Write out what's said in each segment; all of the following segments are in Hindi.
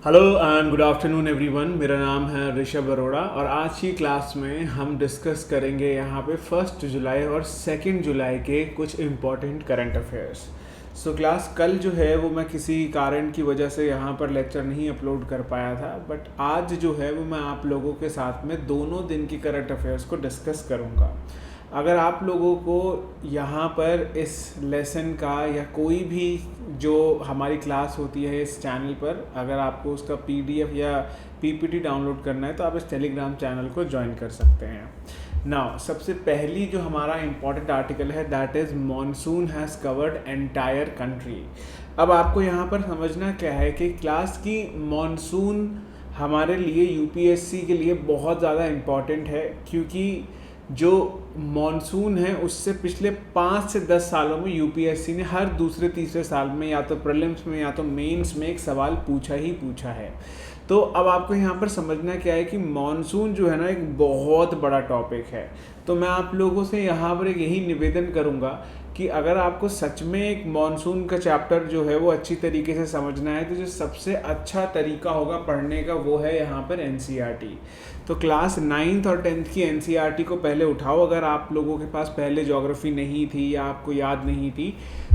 Hello and good afternoon everyone. मेरा नाम है ऋषभ अरोड़ा और आज की क्लास में हम डिस्कस करेंगे यहाँ पे 1 जुलाई और 2 जुलाई के कुछ important current affairs. So class कल जो है वो मैं किसी कारण की वजह से यहाँ पर लेक्चर नहीं अपलोड कर पाया था, बट आज जो है वो मैं आप लोगों के साथ में दोनों दिन की करंट अफेयर्स को डिस्कस करूँगा। अगर आप लोगों को यहाँ पर इस लेसन का या कोई भी जो हमारी क्लास होती है इस चैनल पर, अगर आपको उसका पीडीएफ या पीपीटी डाउनलोड करना है तो आप इस टेलीग्राम चैनल को ज्वाइन कर सकते हैं। नाउ सबसे पहली जो हमारा इम्पॉर्टेंट आर्टिकल है that is monsoon has covered entire country. अब आपको यहाँ पर समझना क्या है कि क्लास की मॉनसून हमारे लिए यूपीएससी के लिए बहुत ज़्यादा इम्पॉर्टेंट है, क्योंकि जो मॉनसून है उससे पिछले 5 से 10 सालों में यूपीएससी ने हर दूसरे तीसरे साल में या तो प्रीलिम्स में या तो मेंस में एक सवाल पूछा ही पूछा है। तो अब आपको यहाँ पर समझना क्या है कि मॉनसून जो है ना एक बहुत बड़ा टॉपिक है। तो मैं आप लोगों से यहाँ पर एक यही निवेदन करूँगा कि अगर आपको सच में एक मॉनसून का चैप्टर जो है वो अच्छी तरीके से समझना है तो जो सबसे अच्छा तरीका होगा पढ़ने का वो है यहाँ पर एनसीईआरटी। तो क्लास 9th और 10th की एनसीईआरटी को पहले उठाओ। अगर आप लोगों के पास पहले ज्योग्राफी नहीं थी या आपको याद नहीं थी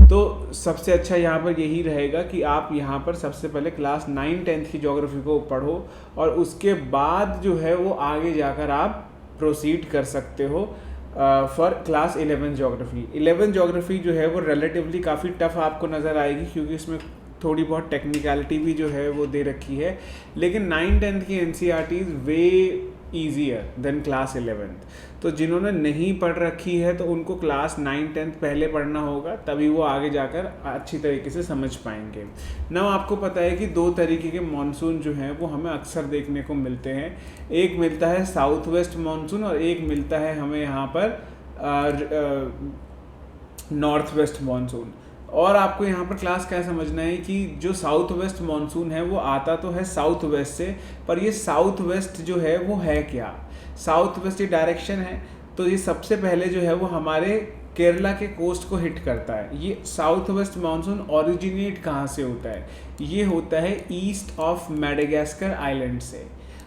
तो सबसे अच्छा यहाँ पर यही रहेगा कि आप यहाँ पर सबसे पहले क्लास 9, 10th की ज्योग्राफी को पढ़ो और उसके बाद जो है वो आगे जाकर आप प्रोसीड कर सकते हो फॉर क्लास 11 ज्योग्राफी। 11 ज्योग्राफी जो है वो रिलेटिवली काफ़ी टफ आपको नज़र आएगी, क्योंकि इसमें थोड़ी बहुत टेक्निकलिटी भी जो है वो दे रखी है, लेकिन 9-10th की NCERT is way easier than class 11th। तो जिन्होंने नहीं पढ़ रखी है तो उनको क्लास 9-10th पहले पढ़ना होगा, तभी वो आगे जाकर अच्छी तरीके से समझ पाएंगे। ना आपको पता है कि 2 तरीके के मानसून जो हैं वो हमें अक्सर देखने को मिलते हैं। एक मिलता है साउथ वेस्ट मानसून और एक मिलता है हमें यहाँ पर नॉर्थ वेस्ट मानसून। और आपको यहाँ पर क्लास क्या समझना है कि जो साउथ वेस्ट मानसून है वो आता तो है साउथ वेस्ट से, पर ये साउथ वेस्ट जो है वो है क्या। साउथ वेस्ट ये डायरेक्शन है, तो ये सबसे पहले जो है वो हमारे केरला के कोस्ट को हिट करता है। ये साउथ वेस्ट मानसून ओरिजिनेट कहाँ से होता है? ये होता है ईस्ट ऑफ मैडागास्कर आइलैंड से।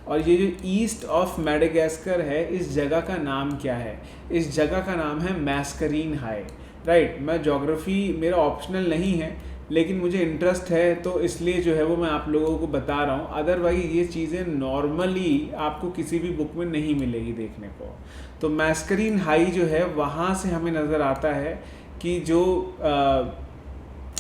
और ये जो ईस्ट ऑफ मैडागास्कर है इस जगह का नाम क्या है? इस जगह का नाम है मैस्करीन हाई। राइट, मैं ज्योग्राफी मेरा ऑप्शनल नहीं है, लेकिन मुझे इंटरेस्ट है तो इसलिए जो है वो मैं आप लोगों को बता रहा हूँ। अदरवाइज ये चीज़ें नॉर्मली आपको किसी भी बुक में नहीं मिलेगी देखने को। तो मैस्करीन हाई जो है वहाँ से हमें नज़र आता है कि जो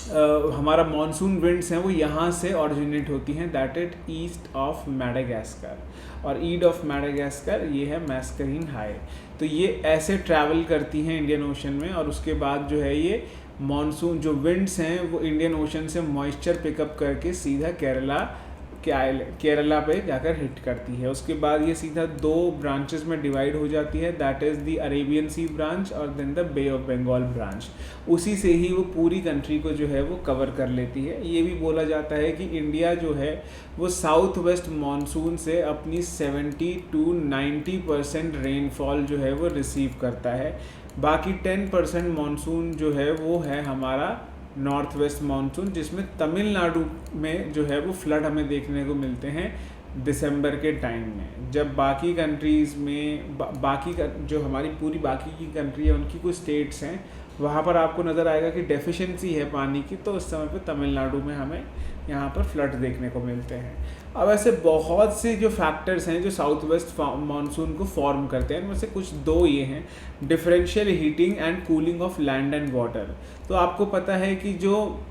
हमारा मॉनसून विंड्स हैं वो यहाँ से ओरिजिनेट होती हैं, that it east of Madagascar. और ईड ऑफ मैडागास्कर ये है मैस्करीन हाई। तो ये ऐसे ट्रैवल करती हैं इंडियन ओशन में, और उसके बाद जो है ये मॉनसून जो विंड्स हैं वो इंडियन ओशन से मॉइस्चर पिकअप करके सीधा केरला पे जाकर हिट करती है। उसके बाद ये सीधा 2 ब्रांचेस में डिवाइड हो जाती है, that is the Arabian Sea branch और then the Bay of Bengal branch. उसी से ही वो पूरी कंट्री को जो है वो कवर कर लेती है। ये भी बोला जाता है कि इंडिया जो है वो साउथ वेस्ट मानसून से अपनी 70 to 90% रेनफॉल जो है वो रिसीव करता है। बाकी 10% मानसून जो है वो है हमारा नॉर्थ वेस्ट मानसून, जिसमें तमिलनाडु में जो है वो फ्लड हमें देखने को मिलते हैं दिसंबर के टाइम में। जब बाकी कंट्रीज़ में बाकी जो हमारी पूरी बाकी की कंट्री है उनकी कुछ स्टेट्स हैं वहाँ पर आपको नज़र आएगा कि डेफिशिएंसी है पानी की, तो उस समय पे तमिलनाडु में हमें यहाँ पर फ्लड देखने को मिलते हैं। अब ऐसे बहुत से जो फैक्टर्स हैं जो साउथ वेस्ट मानसून को फॉर्म करते हैं, इनमें से कुछ 2 ये हैं, differential heating and cooling of land and water. तो आपको पता है कि जो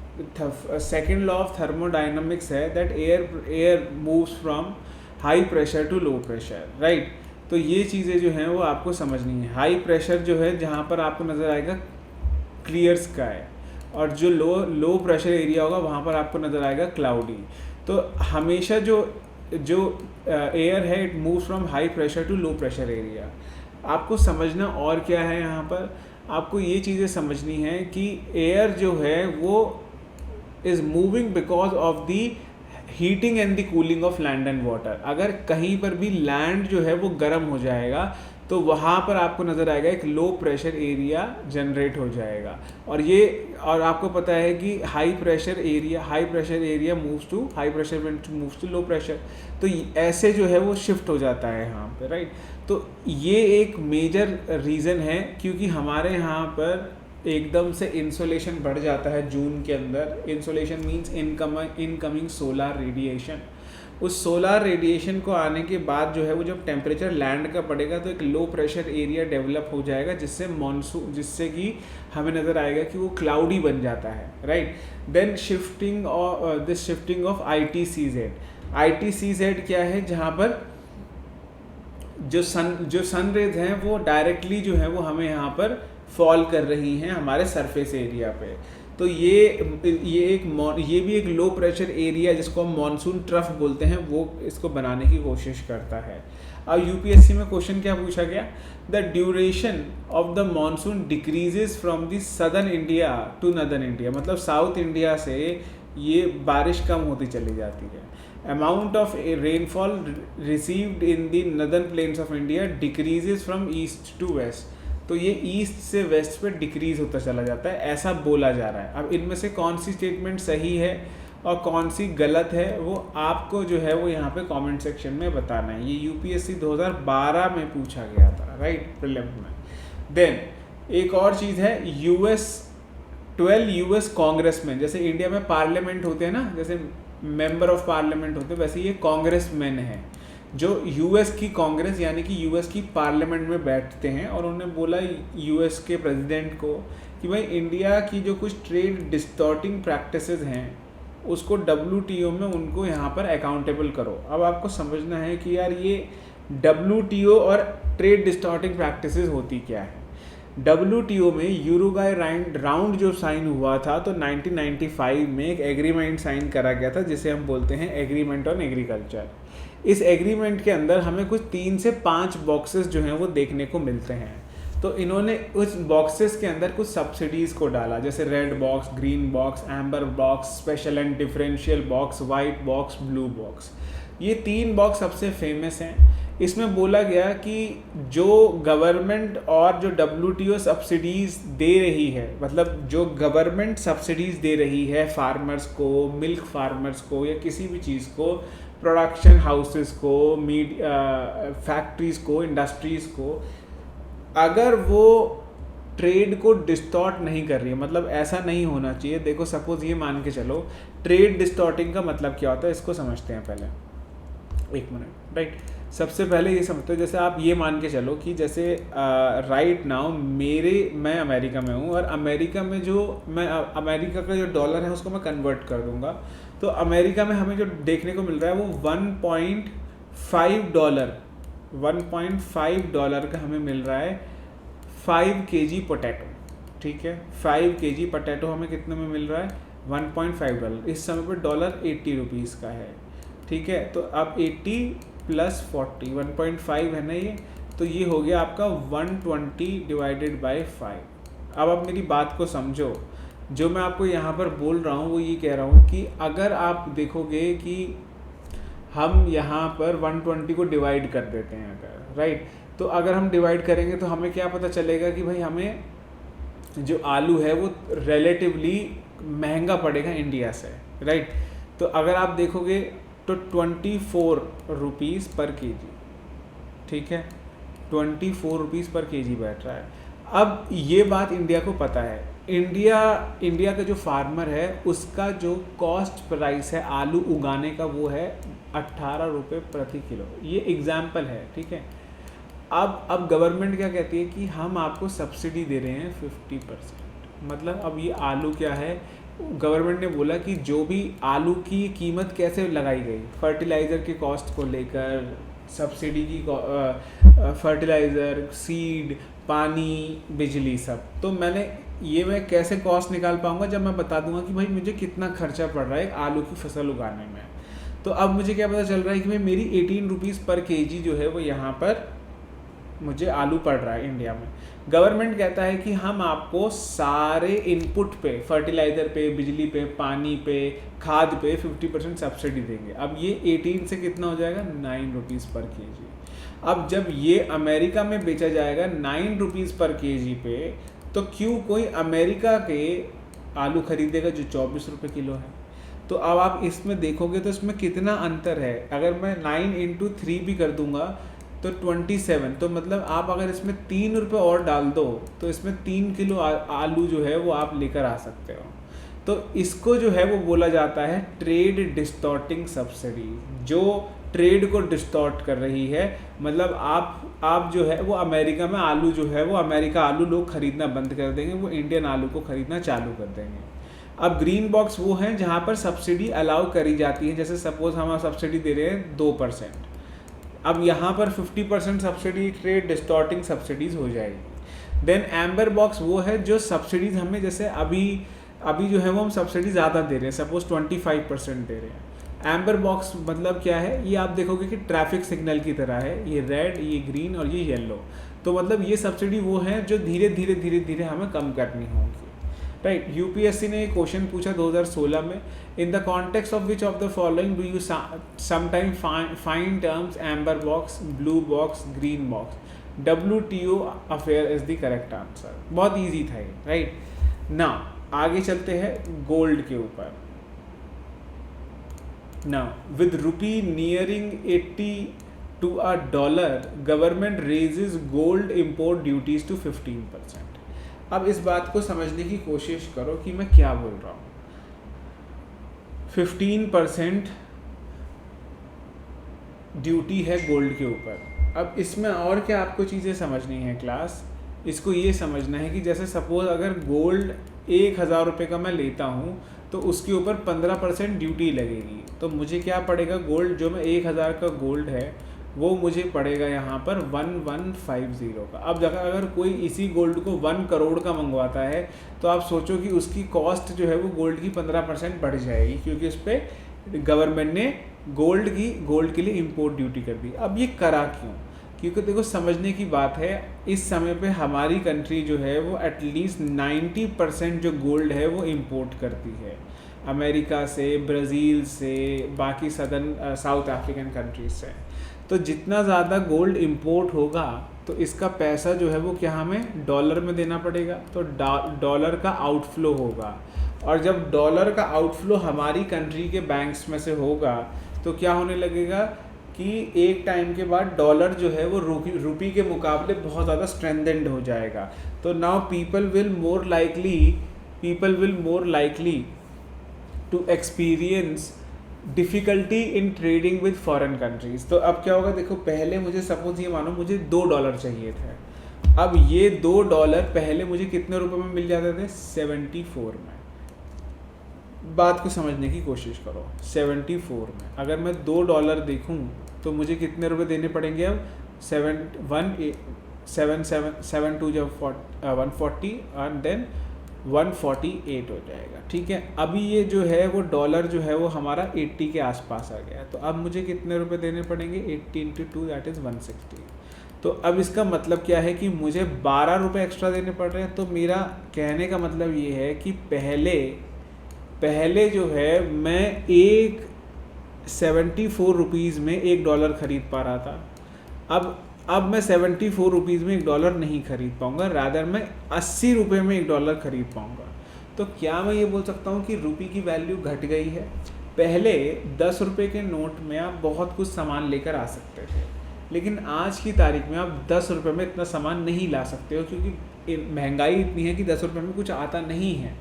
सेकेंड लॉ ऑफ थर्मोडाइनमिक्स है that air moves from high pressure to low pressure, right. तो ये चीज़ें जो हैं वो आपको समझनी है। हाई प्रेशर जो है जहाँ पर आपको नज़र आएगा क्लियर स्काई, और जो लो प्रेशर एरिया होगा वहाँ पर आपको नज़र आएगा क्लाउडी। तो हमेशा जो एयर है it moves from high pressure to low pressure area. आपको समझना और क्या है, यहाँ पर आपको ये चीज़ें समझनी है कि एयर जो है वो is moving because of the heating and the cooling of land and water. अगर कहीं पर भी लैंड जो है वो गर्म हो जाएगा तो वहाँ पर आपको नज़र आएगा एक लो प्रेशर एरिया जनरेट हो जाएगा। और आपको पता है कि high pressure area moves to high pressure moves to low pressure, तो ऐसे जो है वो शिफ्ट हो जाता है यहाँ पे, राइट। तो ये एक मेजर रीज़न है, क्योंकि हमारे यहाँ पर एकदम से इंसोलेशन बढ़ जाता है जून के अंदर। Insolation means incoming solar radiation. उस सोलार रेडिएशन को आने के बाद जो है वो जब टेम्परेचर लैंड का बढ़ेगा तो एक लो प्रेशर एरिया डेवलप हो जाएगा, जिससे कि हमें नज़र आएगा कि वो क्लाउडी बन जाता है, right. Then shifting of ITCZ क्या है, जहाँ पर जो सन रेज हैं वो डायरेक्टली जो है वो हमें यहाँ पर फॉल कर रही हैं हमारे सरफेस एरिया पे। तो ये भी एक लो प्रेशर एरिया जिसको हम मॉनसून ट्रफ बोलते हैं, वो इसको बनाने की कोशिश करता है। अब यूपीएससी में क्वेश्चन क्या पूछा गया, the duration of the monsoon decreases from the southern India to northern India, मतलब साउथ इंडिया से ये बारिश कम होती चली जाती है। Amount of rainfall received in the northern plains of India decreases from east to west, तो ये ईस्ट से वेस्ट पे डिक्रीज होता चला जाता है, ऐसा बोला जा रहा है। अब इनमें से कौन सी स्टेटमेंट सही है और कौन सी गलत है वो आपको जो है वो यहाँ पे कमेंट सेक्शन में बताना है। ये यूपीएससी 2012 में पूछा गया था, राइट, प्रीलिम्स में। देन एक और चीज़ है, 12 यूएस कांग्रेसमैन, जैसे इंडिया में पार्लियामेंट होते हैं ना, जैसे मेंबर ऑफ पार्लियामेंट होते हैं, वैसे ये कांग्रेसमैन है जो यूएस की कांग्रेस यानी कि यूएस की पार्लियामेंट में बैठते हैं। और उन्होंने बोला यूएस के प्रेसिडेंट को कि भाई इंडिया की जो कुछ ट्रेड डिस्टॉर्टिंग प्रैक्टिसेस हैं उसको WTO में उनको यहाँ पर अकाउंटेबल करो। अब आपको समझना है कि यार ये WTO और ट्रेड डिस्टॉर्टिंग प्रैक्टिसेस होती क्या है। WTO में यूरुग्वाई राउंड जो साइन हुआ था तो 1995 में एक एग्रीमेंट साइन करा गया था जिसे हम बोलते हैं एग्रीमेंट ऑन एग्रीकल्चर। इस एग्रीमेंट के अंदर हमें कुछ 3 से 5 बॉक्सेस जो हैं वो देखने को मिलते हैं। तो इन्होंने उस बॉक्सेस के अंदर कुछ सब्सिडीज़ को डाला, जैसे red box, green box, amber box, special and differential box, white box, blue box. ये 3 बॉक्स सबसे फेमस हैं। इसमें बोला गया कि जो गवर्नमेंट और जो WTO सब्सिडीज़ दे रही है, मतलब जो गवर्नमेंट सब्सिडीज़ दे रही है फार्मर्स को, मिल्क फार्मर्स को या किसी भी चीज़ को, प्रोडक्शन हाउसेस को, फैक्ट्रीज़ को, इंडस्ट्रीज़ को, अगर वो ट्रेड को डिस्टॉर्ट नहीं कर रही है, मतलब ऐसा नहीं होना चाहिए। देखो सपोज ये मान के चलो, ट्रेड डिस्टॉर्टिंग का मतलब क्या होता है इसको समझते हैं पहले, एक मिनट, राइट। सबसे पहले ये समझते हो, जैसे आप ये मान के चलो कि जैसे राइट नाउ मैं अमेरिका में हूँ और अमेरिका में अमेरिका का जो डॉलर है उसको मैं कन्वर्ट कर दूंगा, तो अमेरिका में हमें जो देखने को मिल रहा है वो $1.5 का हमें मिल रहा है 5 kg पोटैटो, ठीक है। 5 kg पोटैटो हमें कितने में मिल रहा है, $1.5। इस समय पर डॉलर 80 रुपीज़ का है, ठीक है। तो अब 80 + 40, 1.5 है ना ये, तो ये हो गया आपका 120 डिवाइडेड बाय 5। अब आप मेरी बात को समझो, जो मैं आपको यहाँ पर बोल रहा हूँ वो ये कह रहा हूँ कि अगर आप देखोगे कि हम यहाँ पर 120 को डिवाइड कर देते हैं अगर, राइट, तो अगर हम डिवाइड करेंगे तो हमें क्या पता चलेगा कि भाई हमें जो आलू है वो रिलेटिवली महंगा पड़ेगा इंडिया से, राइट। तो अगर आप देखोगे तो 24 रुपीज़ पर केजी, ठीक है, 24 रुपीज़ पर केजी बैठ रहा है। अब ये बात इंडिया को पता है, इंडिया का जो फार्मर है उसका जो कॉस्ट प्राइस है आलू उगाने का वो है 18 रुपये प्रति किलो। ये एग्जाम्पल है, ठीक है। अब गवर्नमेंट क्या कहती है कि हम आपको सब्सिडी दे रहे हैं 50%, मतलब अब ये आलू क्या है, गवर्नमेंट ने बोला कि जो भी आलू की कीमत कैसे लगाई गई, फर्टिलाइज़र के कॉस्ट को लेकर, सब्सिडी की फर्टिलाइज़र, सीड, पानी, बिजली, सब। तो मैं कैसे कॉस्ट निकाल पाऊंगा जब मैं बता दूंगा कि भाई मुझे कितना खर्चा पड़ रहा है आलू की फसल उगाने में। तो अब मुझे क्या पता चल रहा है कि भाई मेरी 18 रुपीज़ पर केजी जो है वो यहाँ पर मुझे आलू पड़ रहा है इंडिया में। गवर्नमेंट कहता है कि हम आपको सारे इनपुट पे, फर्टिलाइज़र पे, बिजली पे, पानी पे, खाद पे 50% सब्सिडी देंगे। अब ये 18 से कितना हो जाएगा, 9 रुपीज़ पर केजी। अब जब ये अमेरिका में बेचा जाएगा 9 रुपीज़ पर केजी पे, तो क्यों कोई अमेरिका के आलू खरीदेगा जो 24 रुपये किलो है? तो अब आप इसमें देखोगे तो इसमें कितना अंतर है। अगर मैं 9 × 3 भी कर दूंगा तो 27, तो मतलब आप अगर इसमें 3 रुपये और डाल दो तो इसमें 3 किलो आलू जो है वो आप लेकर आ सकते हो। तो इसको जो है वो बोला जाता है ट्रेड डिस्टॉर्टिंग सब्सिडी, जो ट्रेड को डिस्टॉर्ट कर रही है। मतलब आप जो है वो अमेरिका में आलू जो है वो अमेरिका आलू लोग खरीदना बंद कर देंगे, वो इंडियन आलू को खरीदना चालू कर देंगे। अब ग्रीन बॉक्स वो हैं जहाँ पर सब्सिडी अलाउ करी जाती है, जैसे सपोज हम सब्सिडी दे रहे हैं 2%, अब यहाँ पर 50% सब्सिडी ट्रेड डिस्टॉर्टिंग सब्सिडीज़ हो जाएगी। देन एम्बर बॉक्स वो है जो सब्सिडीज़ हमें, जैसे अभी जो है वो हम सब्सिडी ज़्यादा दे रहे हैं, सपोज 25% दे रहे हैं। एम्बर बॉक्स मतलब क्या है, ये आप देखोगे कि ट्रैफिक सिग्नल की तरह है, ये रेड, ये ग्रीन और ये येलो। तो मतलब ये सब्सिडी वो है जो धीरे धीरे हमें कम करनी होगी, राइट। यूपीएससी ने एक क्वेश्चन पूछा 2016 में, in the context of which of the following do you sometime find terms amber box, blue box, green box? WTO affair is the correct answer. बहुत ईजी था ये, राइट ना। आगे चलते हैं गोल्ड के ऊपर। Now, with rupee nearing 80 to a dollar, government raises gold import duties to 15%. अब इस बात को समझने की कोशिश करो कि मैं क्या बोल रहा हूँ। 15% ड्यूटी है गोल्ड के ऊपर। अब इसमें और क्या आपको चीज़ें समझनी है क्लास, इसको ये समझना है कि जैसे सपोज अगर गोल्ड 1000 रुपये का मैं लेता हूँ तो उसके ऊपर 15% ड्यूटी लगेगी, तो मुझे क्या पड़ेगा, गोल्ड जो मैं 1000 का गोल्ड है वो मुझे पड़ेगा यहाँ पर 1150 का। अब अगर कोई इसी गोल्ड को 1 करोड़ का मंगवाता है तो आप सोचो कि उसकी कॉस्ट जो है वो गोल्ड की 15% बढ़ जाएगी, क्योंकि उस पर गवर्नमेंट ने गोल्ड के लिए इम्पोर्ट ड्यूटी कर दी। अब ये करा क्यों? क्योंकि देखो समझने की बात है, इस समय पे हमारी कंट्री जो है वो एटलीस्ट 90% जो गोल्ड है वो इंपोर्ट करती है अमेरिका से, ब्राज़ील से, बाकी साउथ अफ्रीकन कंट्रीज से। तो जितना ज़्यादा गोल्ड इंपोर्ट होगा तो इसका पैसा जो है वो क्या हमें डॉलर में देना पड़ेगा, तो डॉलर का आउटफ्लो होगा। और जब डॉलर का आउटफ्लो हमारी कंट्री के बैंक्स में से होगा तो क्या होने लगेगा कि एक टाइम के बाद डॉलर जो है वो रुपी के मुकाबले बहुत ज़्यादा स्ट्रेंथेंड हो जाएगा। तो now people will more likely to experience difficulty in trading with foreign countries. तो अब क्या होगा, देखो पहले मुझे सपोज ये मानो मुझे $2 चाहिए थे, अब ये $2 पहले मुझे कितने रुपए में मिल जाते थे, 74 में। बात को समझने की कोशिश करो, 74 में अगर मैं $2 देखूं तो मुझे कितने रुपए देने पड़ेंगे अब, 7 जब 140 एंड देन 148 हो जाएगा, ठीक है। अभी ये जो है वो डॉलर जो है वो हमारा 80 के आसपास आ गया, तो अब मुझे कितने रुपए देने पड़ेंगे, 80 × 2 दैट इज़ 160। तो अब इसका मतलब क्या है कि मुझे 12 रुपये एक्स्ट्रा देने पड़ रहे हैं। तो मेरा कहने का मतलब ये है कि पहले जो है मैं 74 रुपीज़ में $1 खरीद पा रहा था, अब मैं 74 रुपीज़ में $1 नहीं खरीद पाऊँगा, रादर मैं 80 रुपये में $1 खरीद पाऊँगा। तो क्या मैं ये बोल सकता हूँ कि रुपये की वैल्यू घट गई है? पहले 10 रुपये के नोट में आप बहुत कुछ सामान लेकर आ सकते थे, लेकिन आज की तारीख में आप 10 रुपये में इतना सामान नहीं ला सकते हो, क्योंकि महंगाई इतनी है कि 10 रुपये में कुछ आता नहीं है।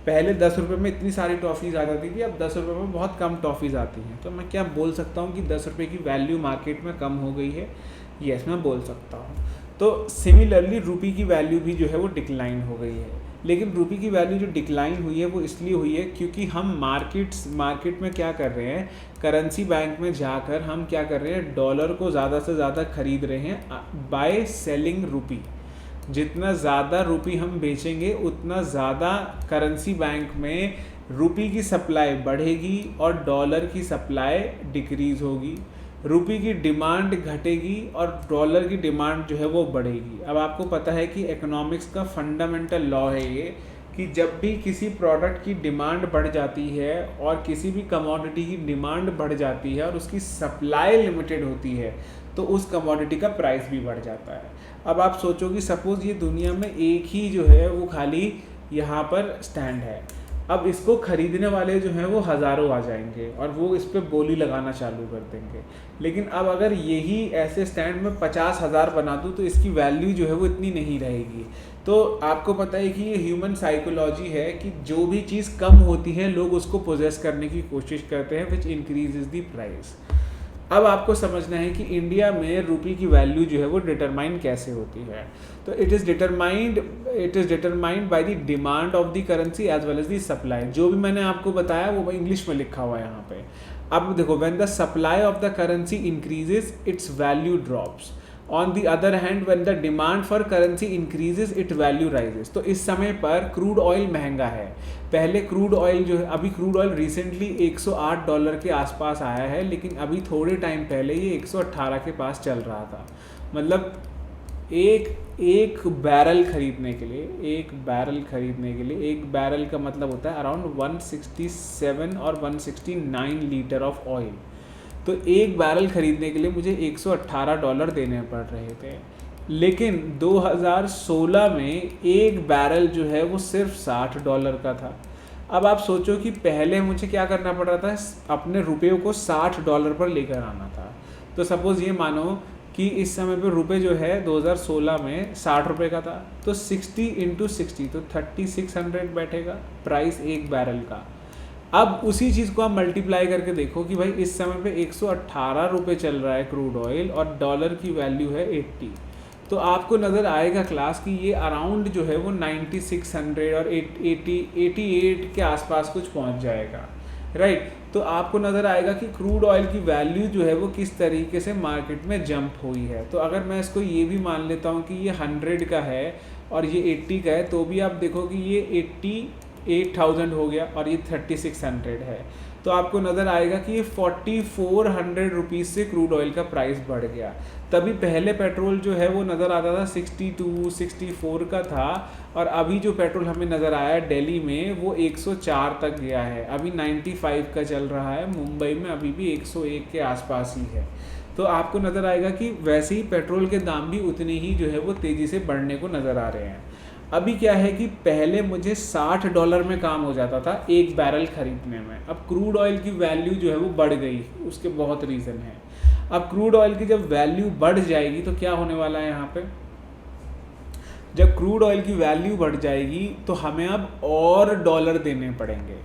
पहले 10 रुपये में इतनी सारी टॉफ़ीज़ आ जाती थी, अब 10 रुपये में बहुत कम टॉफ़ीज़ आती हैं। तो मैं क्या बोल सकता हूँ कि 10 रुपये की वैल्यू मार्केट में कम हो गई है? यस, मैं बोल सकता हूँ। तो सिमिलरली रुपये की वैल्यू भी जो है वो डिक्लाइन हो गई है। लेकिन रुपये की वैल्यू जो डिक्लाइन हुई है वो इसलिए हुई है क्योंकि हम मार्केट में क्या कर रहे हैं, करेंसी बैंक में जाकर हम क्या कर रहे हैं, डॉलर को ज़्यादा से ज़्यादा खरीद रहे हैं बाय सेलिंग रुपी। जितना ज़्यादा रुपी हम बेचेंगे उतना ज़्यादा करेंसी बैंक में रुपी की सप्लाई बढ़ेगी और डॉलर की सप्लाई डिक्रीज़ होगी। रुपी की डिमांड घटेगी और डॉलर की डिमांड जो है वो बढ़ेगी। अब आपको पता है कि इकोनॉमिक्स का फंडामेंटल लॉ है ये, कि जब भी किसी प्रोडक्ट की डिमांड बढ़ जाती है और किसी भी कमोडिटी की डिमांड बढ़ जाती है और उसकी सप्लाई लिमिटेड होती है, तो उस कमोडिटी का प्राइस भी बढ़ जाता है। अब आप सोचो कि सपोज़ ये दुनिया में एक ही जो है वो खाली यहाँ पर स्टैंड है, अब इसको ख़रीदने वाले जो हैं वो हज़ारों आ जाएंगे और वो इस पर बोली लगाना चालू कर देंगे। लेकिन अब अगर यही ऐसे स्टैंड में 50,000 बना दूँ तो इसकी वैल्यू जो है वो इतनी नहीं रहेगी। तो आपको पता है कि ये ह्यूमन साइकोलॉजी है कि जो भी चीज़ कम होती है लोग उसको पोजेस करने की कोशिश करते हैं, विच इंक्रीजेज द प्राइस। अब आपको समझना है कि इंडिया में रुपये की वैल्यू जो है वो डिटरमाइन कैसे होती है। तो it is determined by the demand of the currency as well as the supply. जो भी मैंने आपको बताया वो इंग्लिश में लिखा हुआ है यहाँ पे। अब देखो, when the supply of the currency increases it's value drops. On the other hand when the demand for currency increases it value rises. तो इस समय पर क्रूड ऑयल महंगा है। पहले क्रूड ऑयल जो है, अभी क्रूड ऑयल रिसेंटली $108 के आसपास आया है, लेकिन अभी थोड़े टाइम पहले ये 118 के पास चल रहा था। मतलब एक बैरल खरीदने के लिए, एक बैरल का मतलब होता है अराउंड 167 और 169 लीटर ऑफ ऑयल। तो एक बैरल खरीदने के लिए मुझे $118 देने पड़ रहे थे। लेकिन 2016 में एक बैरल जो है वो सिर्फ $60 का था। अब आप सोचो कि पहले मुझे क्या करना पड़ रहा था, अपने रुपये को $60 पर लेकर आना था। तो सपोज़ ये मानो कि इस समय पे रुपये जो है 2016 में ₹60 का था, तो 60 × 60 तो 3600 बैठेगा प्राइस एक बैरल का। अब उसी चीज़ को आप मल्टीप्लाई करके देखो कि भाई इस समय पे 118 रुपये चल रहा है क्रूड ऑयल और डॉलर की वैल्यू है 80। तो आपको नज़र आएगा क्लास कि ये अराउंड जो है वो 9600 और 88 के आसपास कुछ पहुंच जाएगा, राइट। तो आपको नज़र आएगा कि क्रूड ऑयल की वैल्यू जो है वो किस तरीके से मार्केट में जंप हुई है। तो अगर मैं इसको ये भी मान लेता हूँ कि ये 100 का है और ये 80 का है, तो भी आप देखो कि ये 88,000 हो गया और ये 3600 है। तो आपको नज़र आएगा कि ये 4400 रुपीज़ से क्रूड ऑयल का प्राइस बढ़ गया। तभी पहले पेट्रोल जो है वो नज़र आता था 62, 64 का था, और अभी जो पेट्रोल हमें नज़र आया दिल्ली में वो 104 तक गया है। अभी 95 का चल रहा है, मुंबई में अभी भी 101 के आसपास ही है। तो आपको नज़र आएगा कि वैसे ही पेट्रोल के दाम भी उतने ही जो है वो तेज़ी से बढ़ने को नज़र आ रहे हैं। अभी क्या है कि पहले मुझे $60 में काम हो जाता था एक बैरल ख़रीदने में। अब क्रूड ऑयल की वैल्यू जो है वो बढ़ गई, उसके बहुत रीज़न है। अब क्रूड ऑयल की जब वैल्यू बढ़ जाएगी तो क्या होने वाला है यहाँ पे, जब क्रूड ऑयल की वैल्यू बढ़ जाएगी तो हमें अब और डॉलर देने पड़ेंगे।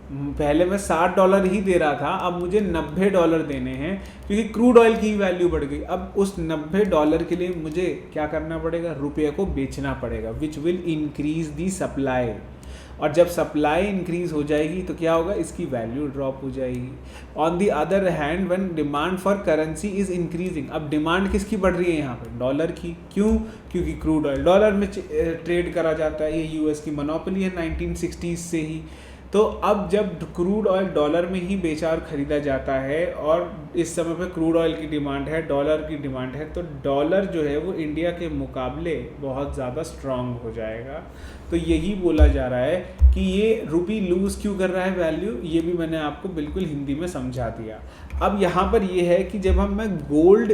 पहले मैं $60 ही दे रहा था, अब मुझे $90 देने हैं क्योंकि क्रूड ऑयल की वैल्यू बढ़ गई। अब उस $90 के लिए मुझे क्या करना पड़ेगा, रुपये को बेचना पड़ेगा, which will increase the supply. और जब सप्लाई इंक्रीज हो जाएगी तो क्या होगा, इसकी वैल्यू ड्रॉप हो जाएगी। On the other hand when demand for currency is increasing, अब डिमांड किसकी बढ़ रही है यहाँ पे, डॉलर की। क्यों, क्योंकि क्रूड ऑयल डॉलर में ट्रेड करा जाता है, ये यूएस की मोनोपोली है 1960s से ही। तो अब जब क्रूड ऑयल डॉलर में ही बेचा और ख़रीदा जाता है और इस समय पे क्रूड ऑयल की डिमांड है, डॉलर की डिमांड है, तो डॉलर जो है वो इंडिया के मुकाबले बहुत ज़्यादा स्ट्रांग हो जाएगा। तो यही बोला जा रहा है कि ये रुपी लूज़ क्यों कर रहा है वैल्यू, ये भी मैंने आपको बिल्कुल हिंदी में समझा दिया। अब यहाँ पर ये है कि जब मैं गोल्ड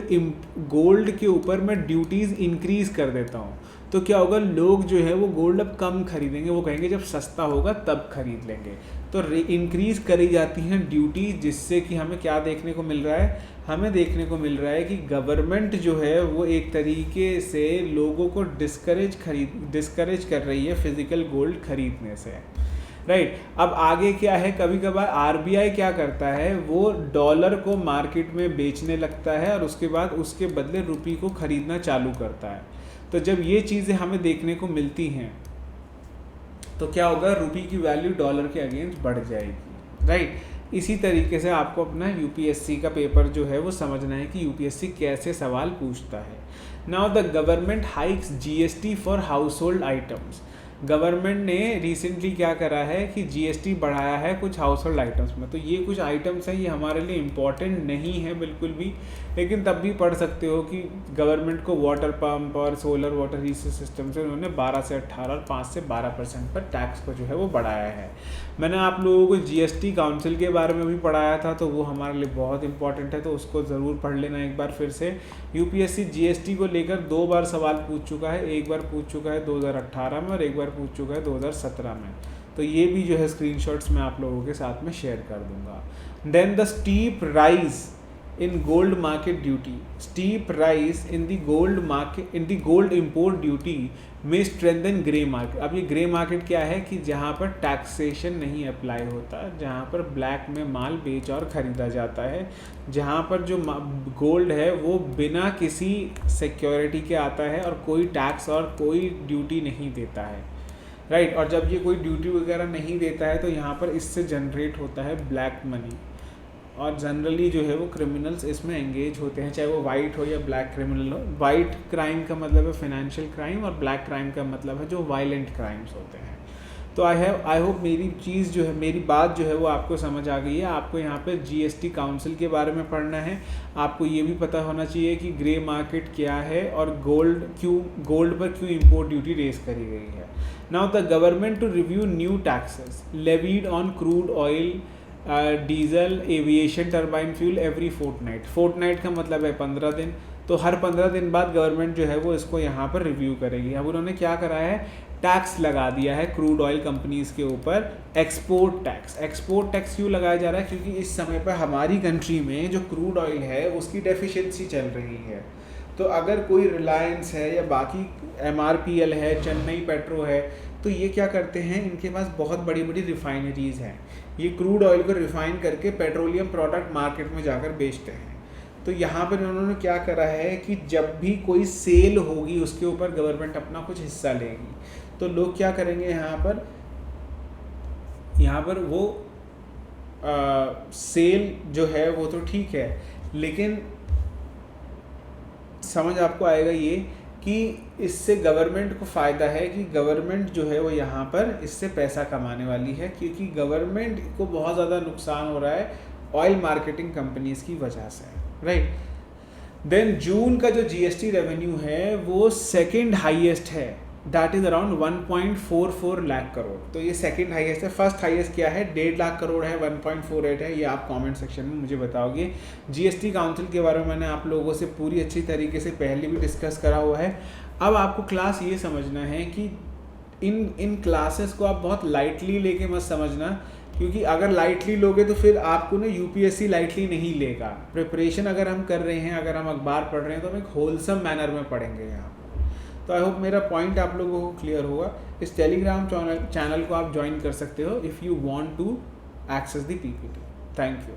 के ऊपर मैं ड्यूटीज़ इंक्रीज़ कर देता हूँ तो क्या होगा, लोग जो है वो गोल्ड अब कम खरीदेंगे, वो कहेंगे जब सस्ता होगा तब खरीद लेंगे। तो इंक्रीज़ करी जाती हैं ड्यूटी, जिससे कि हमें क्या देखने को मिल रहा है, हमें देखने को मिल रहा है कि गवर्नमेंट जो है वो एक तरीके से लोगों को डिस्करेज कर रही है फिज़िकल गोल्ड खरीदने से, राइट। अब आगे क्या है, कभी कभार आरबीआई क्या करता है, वो डॉलर को मार्केट में बेचने लगता है और उसके बाद उसके बदले रुपये को खरीदना चालू करता है। तो जब ये चीज़ें हमें देखने को मिलती हैं तो क्या होगा, रुपये की वैल्यू डॉलर के अगेंस्ट बढ़ जाएगी, राइट। इसी तरीके से आपको अपना यूपीएससी का पेपर जो है वो समझना है कि यूपीएससी कैसे सवाल पूछता है। Now the government hikes GST for house hold items. Government ने रिसेंटली क्या करा है कि जीएसटी बढ़ाया है कुछ हाउस होल्ड आइटम्स में। तो ये कुछ आइटम्स हैं, ये हमारे लिए इम्पॉर्टेंट नहीं है बिल्कुल भी, लेकिन तब भी पढ़ सकते हो कि गवर्नमेंट को वाटर पंप और सोलर वाटर रीसेस सिस्टम से उन्होंने 12 से 18 और 5 से 12% पर टैक्स को जो है वो बढ़ाया है। मैंने आप लोगों को जीएसटी काउंसिल के बारे में भी पढ़ाया था, तो वो हमारे लिए बहुत इंपॉर्टेंट है, तो उसको ज़रूर पढ़ लेना एक बार फिर से। यूपीएससी जीएसटी को लेकर 2 बार सवाल पूछ चुका है, एक बार पूछ चुका है 2018 में और एक बार पूछ चुका है 2017 में। तो ये भी जो है स्क्रीनशॉट्स मैं आप लोगों के साथ में शेयर कर दूंगा। Then the steep rise in gold market duty, steep rise in the gold import duty may strengthen grey market। अब ये ग्रे मार्केट क्या है कि जहाँ पर टैक्सेशन नहीं अप्लाई होता, जहाँ पर ब्लैक में माल बेच और ख़रीदा जाता है, जहाँ पर जो गोल्ड है वो बिना किसी सिक्योरिटी के आता है और कोई टैक्स और कोई ड्यूटी नहीं देता है, राइट। और जब ये कोई ड्यूटी वगैरह नहीं देता है तो यहाँ पर इससे जनरेट होता है ब्लैक मनी, और जनरली जो है वो क्रिमिनल्स इसमें एंगेज होते हैं, चाहे वो वाइट हो या ब्लैक क्रिमिनल हो। वाइट क्राइम का मतलब है फाइनेंशियल क्राइम और ब्लैक क्राइम का मतलब है जो वायलेंट क्राइम्स होते हैं। तो आई होप मेरी चीज़ जो है, मेरी बात जो है वो आपको समझ आ गई है। आपको यहाँ पे जीएसटी काउंसिल के बारे में पढ़ना है, आपको ये भी पता होना चाहिए कि ग्रे मार्केट क्या है और गोल्ड पर क्यों इम्पोर्ट ड्यूटी रेज करी गई है। Now the government to review new taxes levied on crude oil, diesel, aviation, turbine fuel every fortnight का मतलब है 15 दिन। तो हर 15 दिन बाद गवर्नमेंट जो है वो इसको यहाँ पर रिव्यू करेगी। अब उन्होंने क्या करा है, टैक्स लगा दिया है क्रूड ऑयल कंपनीज़ के ऊपर, एक्सपोर्ट टैक्स क्यों लगाया जा रहा है, क्योंकि इस समय पर हमारी कंट्री में जो क्रूड ऑयल है उसकी डेफिशिएंसी चल रही है। तो अगर कोई रिलायंस है या बाकी MRPL है, चेन्नई पेट्रो है, तो ये क्या करते हैं, इनके पास बहुत बड़ी बड़ी रिफाइनरीज़ हैं, ये क्रूड ऑयल को रिफाइन करके पेट्रोलियम प्रोडक्ट मार्केट में जाकर बेचते हैं। तो यहाँ पर उन्होंने क्या करा है कि जब भी कोई सेल होगी उसके ऊपर गवर्नमेंट अपना कुछ हिस्सा लेगी। तो लोग क्या करेंगे, यहाँ पर वो सेल जो है वो तो ठीक है, लेकिन समझ आपको आएगा ये कि इससे गवर्नमेंट को फ़ायदा है कि गवर्नमेंट जो है वो यहाँ पर इससे पैसा कमाने वाली है, क्योंकि गवर्नमेंट को बहुत ज़्यादा नुकसान हो रहा है ऑयल मार्केटिंग कंपनीज़ की वजह से, राइट। देन जून का जो जीएसटी रेवेन्यू है वो सेकंड हाईएस्ट है, that is around 1.44 lakh crore. तो ये सेकंड हाईएस्ट है। फर्स्ट हाईएस्ट क्या है, 1.5 लाख करोड़ है, 1.48 है। ये आप कमेंट सेक्शन में मुझे बताओगे। जीएसटी काउंसिल के बारे में मैंने आप लोगों से पूरी अच्छी तरीके से पहले भी डिस्कस करा हुआ है। अब आपको क्लास ये समझना है कि इन क्लासेस को आप बहुत लाइटली लेके मत समझना, क्योंकि अगर लाइटली लोगे तो फिर आपको ना यूपीएससी लाइटली नहीं लेगा। प्रिपरेशन अगर हम कर रहे हैं, अगर हम अखबार पढ़ रहे हैं, तो हम एक होलसम मैनर में पढ़ेंगे यहाँ पर। तो आई होप मेरा पॉइंट आप लोगों को क्लियर होगा। इस टेलीग्राम चैनल को आप ज्वाइन कर सकते हो if you want to access the PPT. Thank you.